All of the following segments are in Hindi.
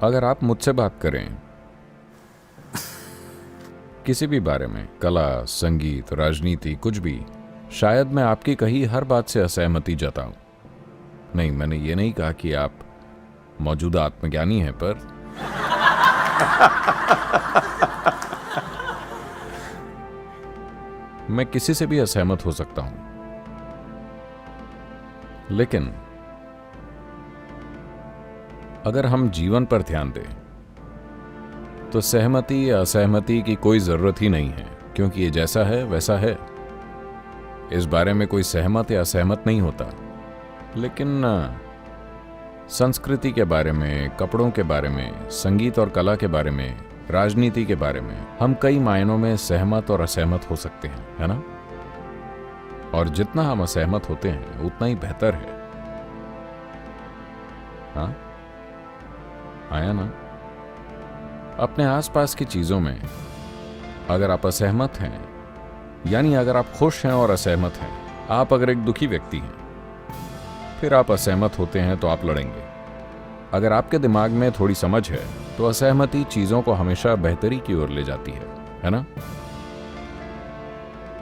अगर आप मुझसे बात करें किसी भी बारे में, कला, संगीत, राजनीति, कुछ भी, शायद मैं आपकी कही हर बात से असहमति जताऊं। नहीं, मैंने ये नहीं कहा कि आप मौजूदा आत्मज्ञानी हैं, पर मैं किसी से भी असहमत हो सकता हूं। लेकिन अगर हम जीवन पर ध्यान दें तो सहमति या असहमति की कोई जरूरत ही नहीं है, क्योंकि ये जैसा है वैसा है। इस बारे में कोई सहमत या असहमत नहीं होता। लेकिन संस्कृति के बारे में, कपड़ों के बारे में, संगीत और कला के बारे में, राजनीति के बारे में हम कई मायनों में सहमत और असहमत हो सकते हैं, है ना? और जितना हम असहमत होते हैं उतना ही बेहतर है। हाँ, आया ना? अपने आसपास की चीजों में अगर आप असहमत हैं, यानी अगर आप खुश हैं और असहमत हैं, आप अगर एक दुखी व्यक्ति हैं, फिर आप असहमत होते हैं तो आप लड़ेंगे। अगर आपके दिमाग में थोड़ी समझ है तो असहमति चीजों को हमेशा बेहतरी की ओर ले जाती है ना?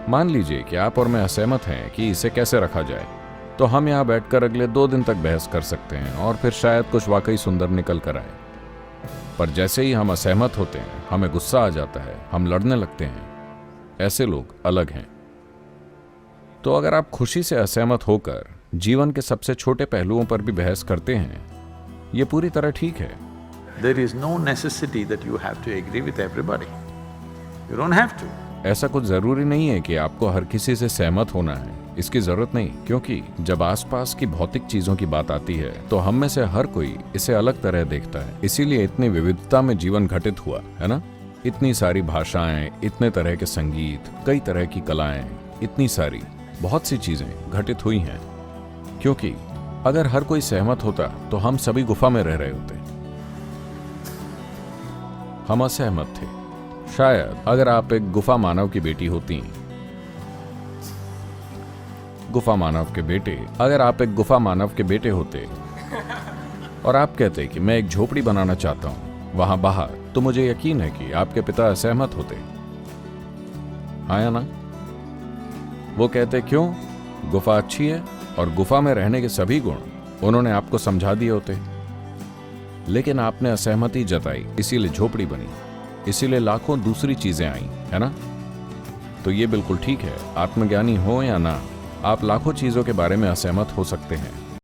मान लीजिए कि आप और मैं असहमत हैं कि इसे कैसे रखा जाए, तो हम यहां बैठकर अगले 2 दिन तक बहस कर सकते हैं और फिर शायद कुछ वाकई सुंदर निकल कर आए। पर जैसे ही हम असहमत होते हैं, हमें गुस्सा आ जाता है, हम लड़ने लगते हैं। ऐसे लोग अलग हैं। तो अगर आप खुशी से असहमत होकर जीवन के सबसे छोटे पहलुओं पर भी बहस करते हैं, ये पूरी तरह ठीक है। There is no necessity that you have to agree with everybody. You don't have to. ऐसा कुछ जरूरी नहीं है कि आपको हर किसी से सहमत होना है, इसकी जरूरत नहीं, क्योंकि जब आसपास की भौतिक चीजों की बात आती है तो हम में से हर कोई इसे अलग तरह देखता है। इसीलिए इतनी विविधता में जीवन घटित हुआ है ना? इतनी सारी भाषाएं, इतने तरह के संगीत, कई तरह की कलाएं, इतनी सारी बहुत सी चीजें घटित हुई हैं, क्योंकि अगर हर कोई सहमत होता तो हम सभी गुफा में रह रहे होते। हम असहमत थे। शायद अगर आप एक गुफा मानव की बेटी होती, गुफा मानव के बेटे, अगर आप एक गुफा मानव के बेटे होते और आप कहते कि मैं एक झोपड़ी बनाना चाहता हूं वहां बाहर, तो मुझे यकीन है कि आपके पिता असहमत होते। आया ना? वो कहते क्यों? गुफा अच्छी है और गुफा में रहने के सभी गुण उन्होंने आपको समझा दिए होते। लेकिन आपने असहमति जताई, इसीलिए झोपड़ी बनी, इसीलिए लाखों दूसरी चीजें आई, है ना? तो ये बिल्कुल ठीक है, आत्मज्ञानी हो या ना, आप लाखों चीजों के बारे में असहमत हो सकते हैं।